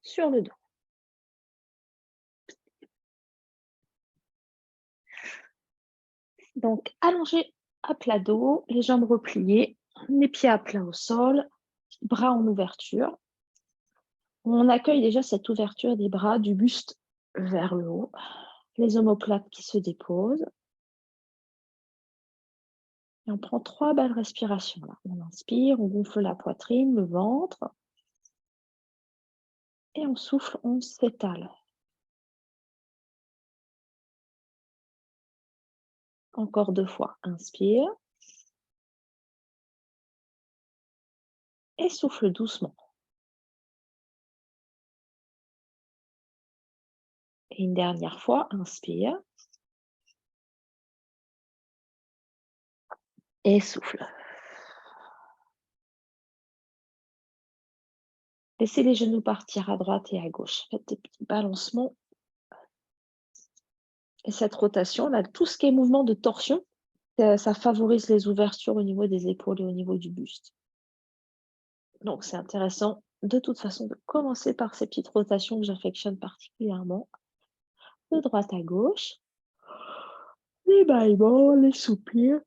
sur le dos. Donc, allongé à plat dos, les jambes repliées, les pieds à plat au sol, bras en ouverture. On accueille déjà cette ouverture des bras du buste vers le haut, les omoplates qui se déposent. Et on prend 3 belles respirations là. On inspire, on gonfle la poitrine, le ventre. Et on souffle, on s'étale. Encore 2 fois. Inspire. Et souffle doucement. Et une dernière fois, inspire. Et souffle. Laissez les genoux partir à droite et à gauche. Faites des petits balancements. Et cette rotation, là, tout ce qui est mouvement de torsion, ça favorise les ouvertures au niveau des épaules et au niveau du buste. Donc, c'est intéressant, de toute façon, de commencer par ces petites rotations que j'affectionne particulièrement. De droite à gauche. Les bâillements, les soupirs.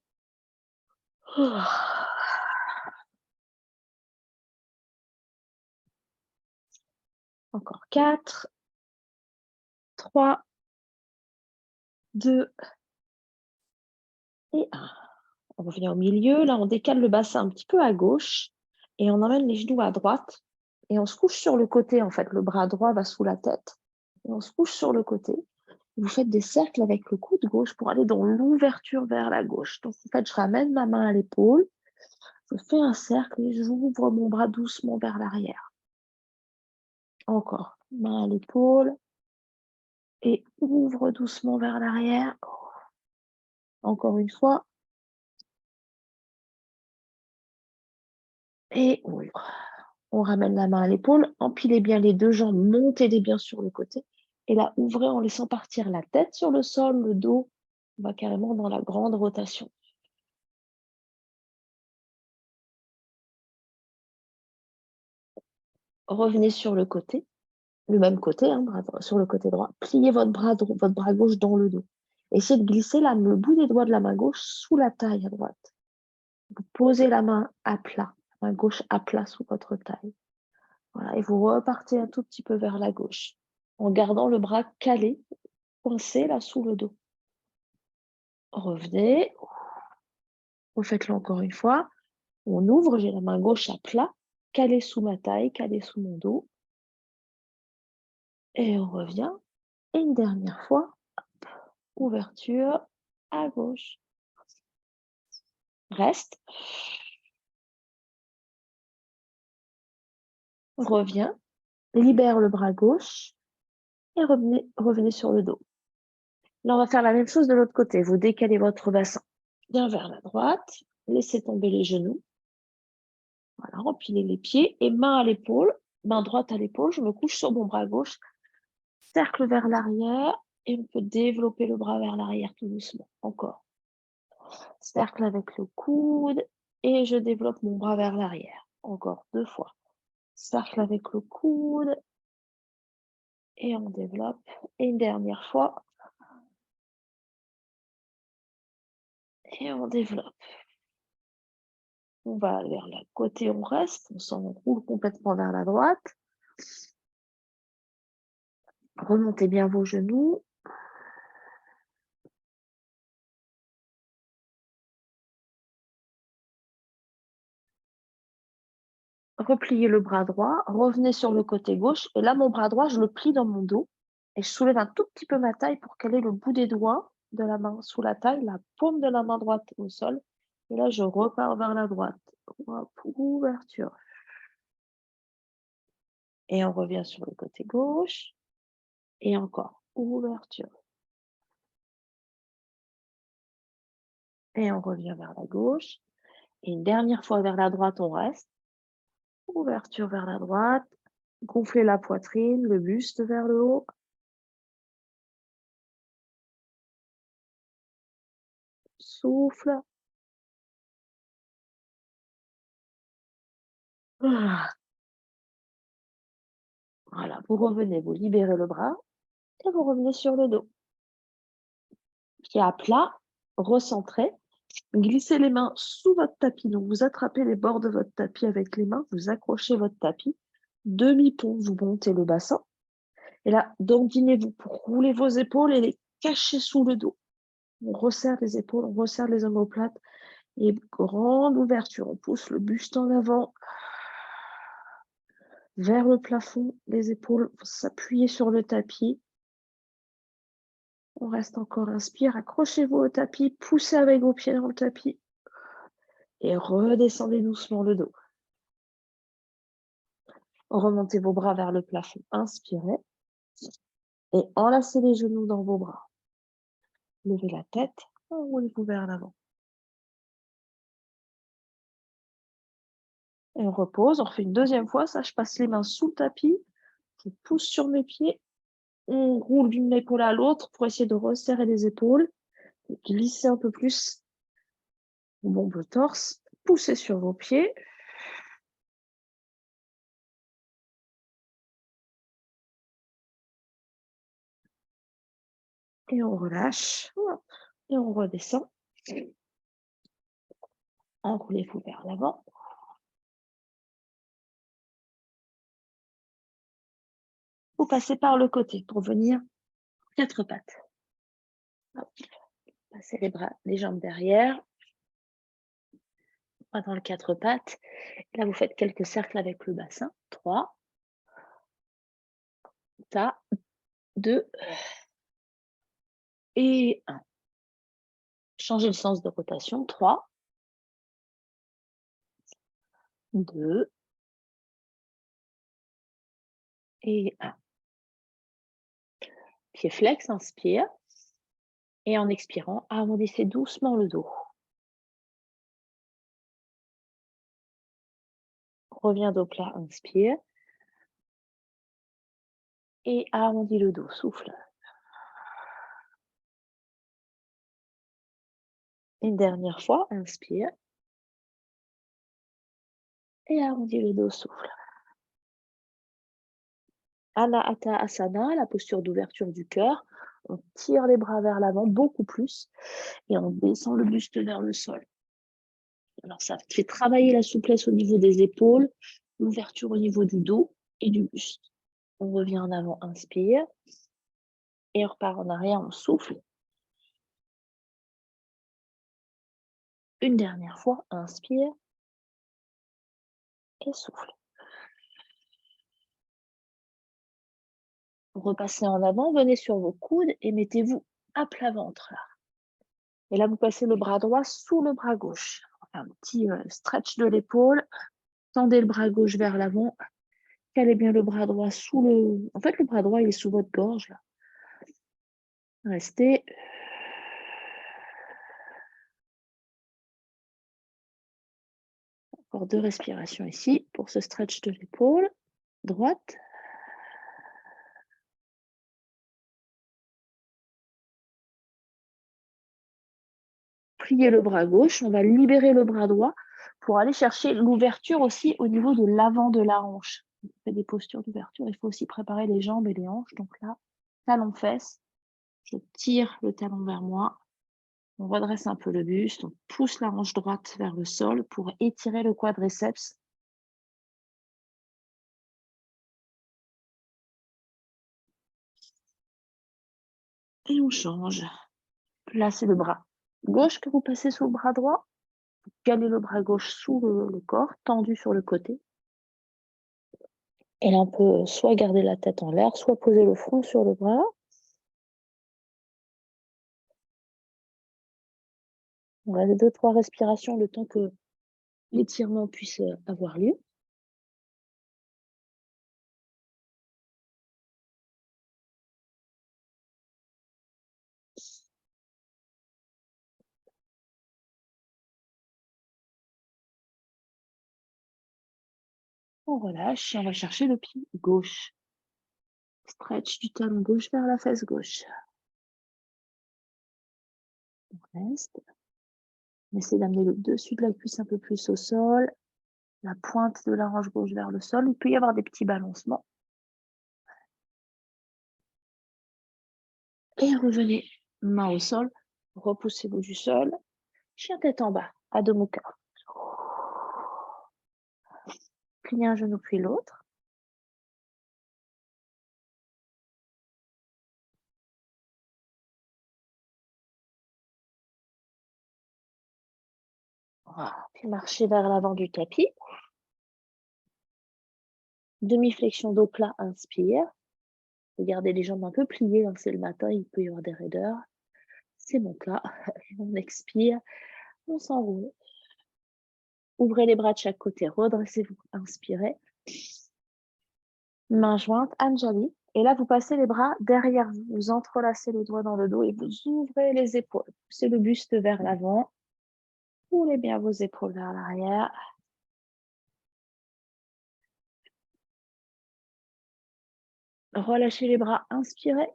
Encore 4, 3, 2 et 1. On revient au milieu. Là, on décale le bassin un petit peu à gauche et on emmène les genoux à droite. Et on se couche sur le côté, en fait. Le bras droit va sous la tête. Et on se couche sur le côté. Vous faites des cercles avec le coude gauche pour aller dans l'ouverture vers la gauche. Donc, en fait, je ramène ma main à l'épaule. Je fais un cercle et j'ouvre mon bras doucement vers l'arrière. Encore. Main à l'épaule. Et ouvre doucement vers l'arrière. Encore une fois. Et ouvre. On ramène la main à l'épaule, empilez bien les 2 jambes, montez-les bien sur le côté. Et là, ouvrez en laissant partir la tête sur le sol, le dos. On va carrément dans la grande rotation. Revenez sur le côté, le même côté, hein, sur le côté droit. Pliez votre bras gauche dans le dos. Essayez de glisser le bout des doigts de la main gauche sous la taille à droite. Vous posez la main à plat, la main gauche à plat sous votre taille. Voilà, et vous repartez un tout petit peu vers la gauche, en gardant le bras calé, coincé là sous le dos. Revenez, refaites-le encore une fois. On ouvre, j'ai la main gauche à plat, calée sous ma taille, calée sous mon dos. Et on revient. Et une dernière fois, hop, ouverture à gauche. Reste. Reviens. Libère le bras gauche. Et revenez sur le dos. Là, on va faire la même chose de l'autre côté. Vous décalez votre bassin bien vers la droite. Laissez tomber les genoux. Voilà, empilez les pieds et main à l'épaule, main droite à l'épaule. Je me couche sur mon bras gauche. Cercle vers l'arrière et on peut développer le bras vers l'arrière tout doucement. Encore. Cercle avec le coude et je développe mon bras vers l'arrière. Encore 2 fois. Cercle avec le coude et on développe. Et une dernière fois. Et on développe. On va vers le côté, on reste. On s'enroule complètement vers la droite. Remontez bien vos genoux. Repliez le bras droit, revenez sur le côté gauche. Et là, mon bras droit, je le plie dans mon dos. Et je soulève un tout petit peu ma taille pour caler le bout des doigts de la main sous la taille, la paume de la main droite au sol. Et là, je repars vers la droite. Hop, ouverture. Et on revient sur le côté gauche. Et encore, ouverture. Et on revient vers la gauche. Et une dernière fois vers la droite, on reste. Ouverture vers la droite. Gonflez la poitrine, le buste vers le haut. Souffle. Ah. Voilà, vous revenez, vous libérez le bras et vous revenez sur le dos. Pied à plat, recentré. Glissez les mains sous votre tapis. Donc, vous attrapez les bords de votre tapis avec les mains, vous accrochez votre tapis. Demi-pont, vous montez le bassin. Et là, dandinez-vous pour rouler vos épaules et les cacher sous le dos. On resserre les épaules, on resserre les omoplates. Et grande ouverture, on pousse le buste en avant, vers le plafond, les épaules vont s'appuyer sur le tapis. On reste encore, inspire, accrochez-vous au tapis, poussez avec vos pieds dans le tapis et redescendez doucement le dos. Remontez vos bras vers le plafond, inspirez et enlacez les genoux dans vos bras. Levez la tête, enroulez-vous vers l'avant. Et on repose, on refait une deuxième fois, ça je passe les mains sous le tapis, je pousse sur mes pieds, on roule d'une épaule à l'autre pour essayer de resserrer les épaules, glisser un peu plus, on bombe le torse, poussez sur vos pieds. Et on relâche, et on redescend. Enroulez-vous vers l'avant. Vous passez par le côté pour venir quatre pattes. Passez les bras, les jambes derrière, dans le quatre pattes. Là, vous faites quelques cercles avec le bassin. 3, 2 et 1. Changez le sens de rotation. 3, 2 et 1. Pied flex, inspire. Et en expirant, arrondissez doucement le dos. Reviens dos plat, inspire. Et arrondis le dos, souffle. Une dernière fois, inspire. Et arrondis le dos, souffle. Anahata Asana, la posture d'ouverture du cœur. On tire les bras vers l'avant, beaucoup plus. Et on descend le buste vers le sol. Alors, ça fait travailler la souplesse au niveau des épaules, l'ouverture au niveau du dos et du buste. On revient en avant, inspire. Et on repart en arrière, on souffle. Une dernière fois, inspire. Et souffle. Repassez en avant, venez sur vos coudes et mettez-vous à plat ventre. Et là, vous passez le bras droit sous le bras gauche. Un petit stretch de l'épaule. Tendez le bras gauche vers l'avant. Calez bien le bras droit sous le... En fait, le bras droit, il est sous votre gorge. Là. Restez. Encore 2 respirations ici pour ce stretch de l'épaule. Droite. Pliez le bras gauche. On va libérer le bras droit pour aller chercher l'ouverture aussi au niveau de l'avant de la hanche. On fait des postures d'ouverture. Il faut aussi préparer les jambes et les hanches. Donc là, talon-fesse. Je tire le talon vers moi. On redresse un peu le buste. On pousse la hanche droite vers le sol pour étirer le quadriceps. Et on change. Placez le bras gauche que vous passez sous le bras droit. Calez le bras gauche sous le corps, tendu sur le côté. Et là, on peut soit garder la tête en l'air, soit poser le front sur le bras. On reste 2-3 respirations le temps que l'étirement puisse avoir lieu. On relâche et on va chercher le pied gauche. Stretch du talon gauche vers la fesse gauche. On reste. On essaie d'amener le dessus de la cuisse un peu plus au sol. La pointe de la hanche gauche vers le sol. Il peut y avoir des petits balancements. Et revenez, main au sol, repoussez-vous du sol, chien tête en bas, Adho Mukha. Pliez un genou puis l'autre. Voilà. Puis marchez vers l'avant du tapis. Demi-flexion dos plat, inspire. Vous gardez les jambes un peu pliées, hein, c'est le matin, il peut y avoir des raideurs. C'est mon cas. On expire, on s'enroule. Ouvrez les bras de chaque côté, redressez-vous, inspirez. Main jointe, Anjali. Et là, vous passez les bras derrière vous. Vous entrelacez les doigts dans le dos et vous ouvrez les épaules. Poussez le buste vers l'avant. Roulez bien vos épaules vers l'arrière. Relâchez les bras, inspirez.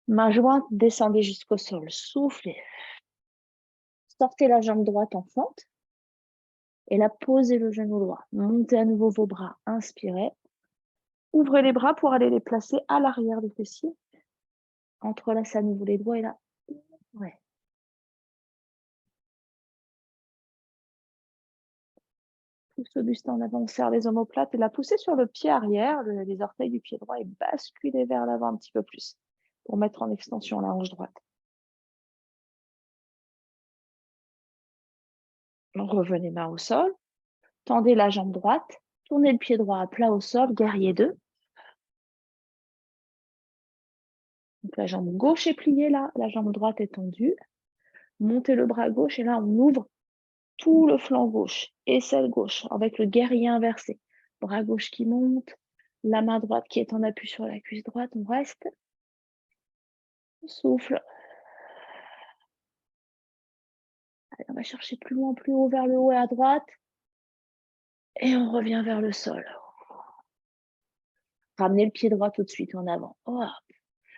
Main jointe, descendez jusqu'au sol. Soufflez. Sortez la jambe droite en fente. Et là, posez le genou droit. Montez à nouveau vos bras, inspirez. Ouvrez les bras pour aller les placer à l'arrière des fessiers. Entrelacez à nouveau les doigts et là, ouais. Pousse le buste en avant, on serre les omoplates et la poussez sur le pied arrière, les orteils du pied droit et basculez vers l'avant un petit peu plus pour mettre en extension la hanche droite. Revenez main au sol, tendez la jambe droite, tournez le pied droit à plat au sol, guerrier 2. Donc la jambe gauche est pliée là, la jambe droite est tendue. Montez le bras gauche et là on ouvre tout le flanc gauche, aisselle gauche, avec le guerrier inversé. Bras gauche qui monte, la main droite qui est en appui sur la cuisse droite, on reste. On souffle. Allez, on va chercher plus loin, plus haut, vers le haut et à droite. Et on revient vers le sol. Ramenez le pied droit tout de suite en avant. Hop.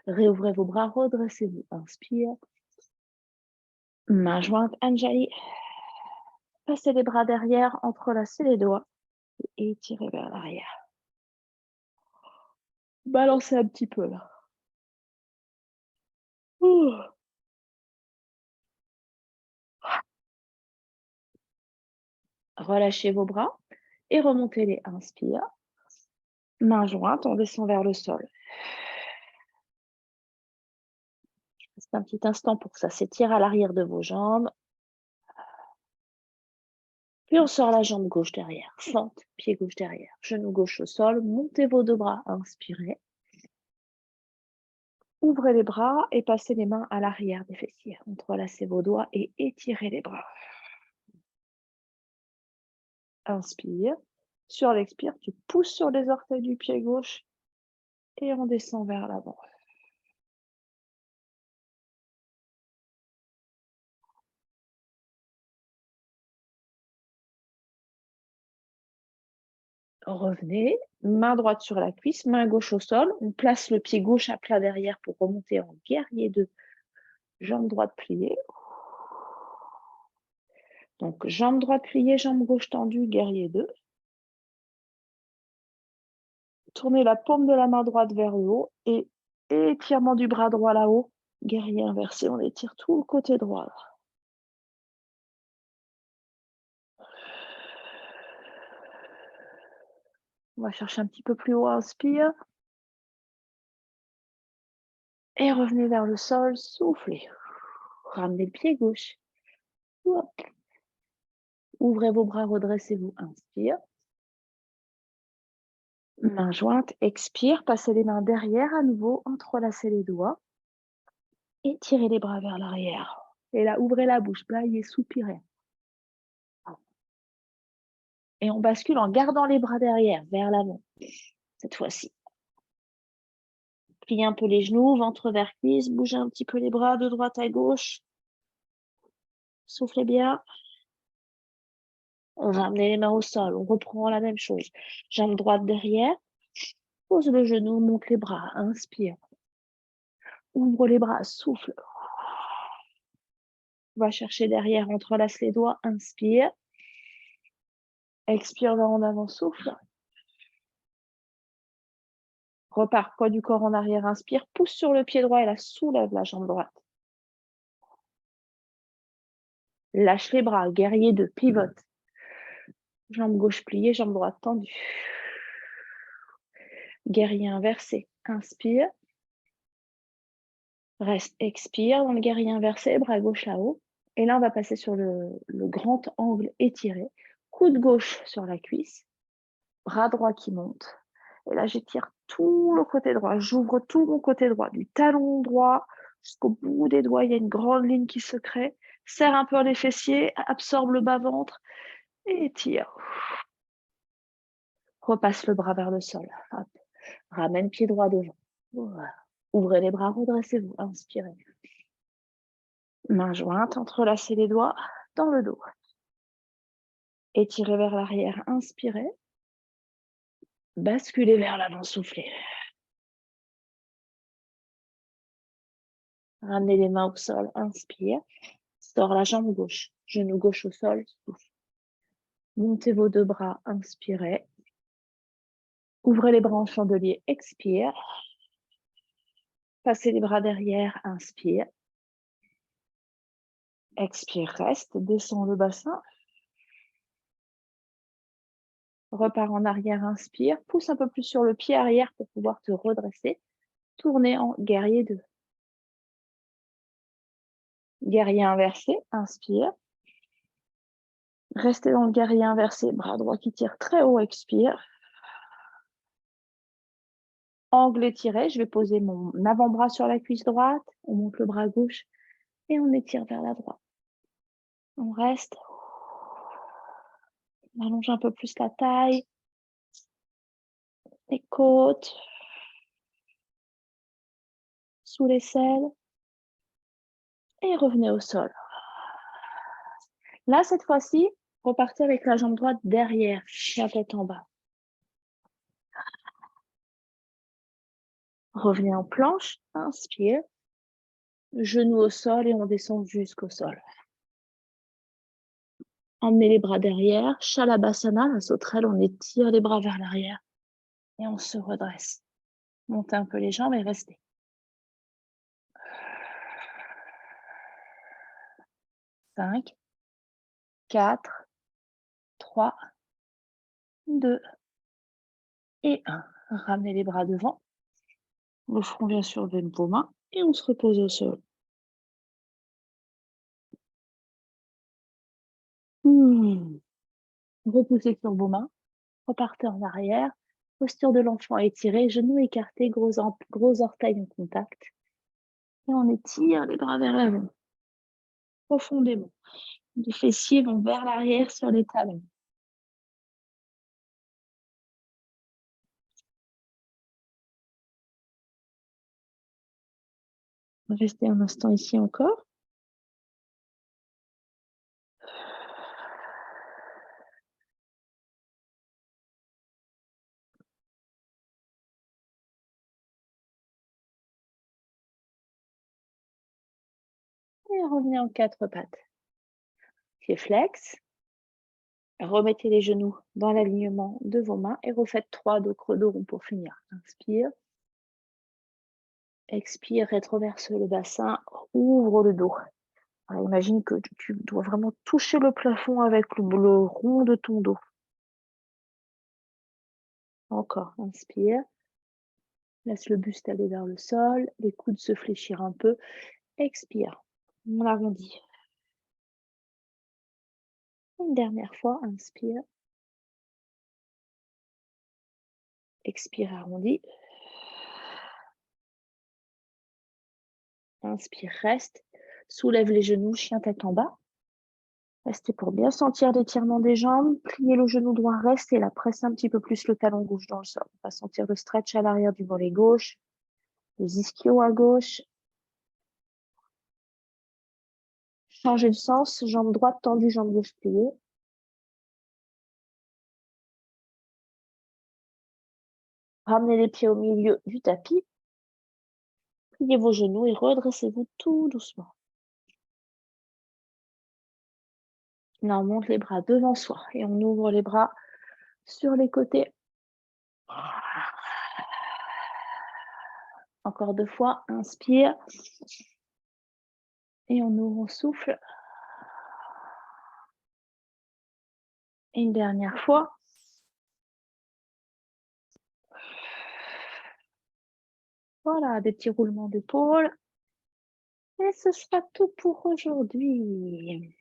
Réouvrez vos bras, redressez-vous. Inspire. Main jointe, Anjali. Passez les bras derrière, entrelacez les doigts et étirez vers l'arrière. Balancez un petit peu là. Ouh. Relâchez vos bras et remontez-les. Inspire. Main jointe, on descend vers le sol. Reste un petit instant pour que ça s'étire à l'arrière de vos jambes. Puis on sort la jambe gauche derrière. Fente, pied gauche derrière. Genou gauche au sol. Montez vos deux bras. Inspirez. Ouvrez les bras et passez les mains à l'arrière des fessiers. Entrelacez vos doigts et étirez les bras. Inspire. Sur l'expire, tu pousses sur les orteils du pied gauche et on descend vers l'avant. Revenez, main droite sur la cuisse, main gauche au sol. On place le pied gauche à plat derrière pour remonter en guerrier 2. Jambe droite pliée. Donc, jambe droite pliée, jambe gauche tendue, guerrier 2. Tournez la paume de la main droite vers le haut et étirement du bras droit là-haut. Guerrier inversé, on étire tout le côté droit. On va chercher un petit peu plus haut, inspire. Et revenez vers le sol, soufflez. Ramenez le pied gauche. Hop. Ouvrez vos bras, redressez-vous, inspire. Main jointe, expire, passez les mains derrière à nouveau, entrelacez les doigts. Et tirez les bras vers l'arrière. Et là, ouvrez la bouche, blaguez, soupirez. Et on bascule en gardant les bras derrière, vers l'avant, cette fois-ci. Pliez un peu les genoux, ventre vers cuisse, bougez un petit peu les bras de droite à gauche. Soufflez bien. On ramenez les mains au sol, on reprend la même chose. Jambe droite derrière, pose le genou, monte les bras, inspire. Ouvre les bras, souffle. On va chercher derrière, entrelace les doigts, inspire. Expire vers en avant, souffle. Repart, poids du corps en arrière, inspire, pousse sur le pied droit et là, soulève la jambe droite. Lâche les bras, guerrier 2, pivote. Jambe gauche pliée, jambe droite tendue. Guerrier inversé, inspire. Reste, expire dans le guerrier inversé, bras gauche là-haut. Et là, on va passer sur le grand angle étiré. Coude gauche sur la cuisse, bras droit qui monte. Et là, j'étire tout le côté droit. J'ouvre tout mon côté droit, du talon droit jusqu'au bout des doigts. Il y a une grande ligne qui se crée. Serre un peu les fessiers, absorbe le bas-ventre et étire. Repasse le bras vers le sol. Hop. Ramène pied droit devant. Voilà. Ouvrez les bras, redressez-vous. Inspirez. Main jointe, entrelacez les doigts dans le dos. Étirez vers l'arrière, inspirez. Basculez vers l'avant, soufflez. Ramenez les mains au sol, inspire. Sors la jambe gauche, genou gauche au sol, souffle. Montez vos deux bras, inspirez. Ouvrez les bras en chandelier, expire. Passez les bras derrière, inspire. Expire, reste, descends le bassin. Repars en arrière, inspire. Pousse un peu plus sur le pied arrière pour pouvoir te redresser. Tournez en guerrier 2. Guerrier inversé, inspire. Restez dans le guerrier inversé, bras droit qui tire très haut, expire. Angle étiré, je vais poser mon avant-bras sur la cuisse droite, on monte le bras gauche et on étire vers la droite. On reste. On allonge un peu plus la taille, les côtes, sous l'aisselle et revenez au sol. Là, cette fois-ci, repartez avec la jambe droite derrière, la tête en bas. Revenez en planche, inspire, genou au sol et on descend jusqu'au sol. Emmenez les bras derrière, Shalabhasana, la sauterelle, on étire les bras vers l'arrière et on se redresse. Montez un peu les jambes et restez. 5, 4, 3, 2 et 1. Ramenez les bras devant. Le front vient sur vos mains et on se repose au sol. Repoussez sur vos mains. Repartez en arrière. Posture de l'enfant étirée, genoux écartés, gros orteils en contact. Et on étire les bras vers l'avant. Profondément. Les fessiers vont vers l'arrière sur les talons. Restez un instant ici encore. Et revenez en 4 pattes. Pieds flex. Remettez les genoux dans l'alignement de vos mains et refaites 3 de creux de rond pour finir. Inspire. Expire, rétroverse le bassin, ouvre le dos. Alors, imagine que tu dois vraiment toucher le plafond avec le rond de ton dos. Encore, inspire. Laisse le buste aller vers le sol, les coudes se fléchir un peu. Expire. On arrondit. Une dernière fois, inspire. Expire, arrondi. Inspire, reste. Soulève les genoux, chien tête en bas. Restez pour bien sentir l'étirement des jambes. Pliez le genou droit, restez là. Pressez un petit peu plus le talon gauche dans le sol. On va sentir le stretch à l'arrière du mollet gauche. Les ischios à gauche. Changez de sens. Jambe droite tendue, jambe gauche pliée. Ramenez les pieds au milieu du tapis. Pliez vos genoux et redressez-vous tout doucement. Là, on monte les bras devant soi et on ouvre les bras sur les côtés. Encore 2 fois, inspire. Et on ouvre, on souffle. Et une dernière fois. Voilà, des petits roulements d'épaule. Et ce sera tout pour aujourd'hui.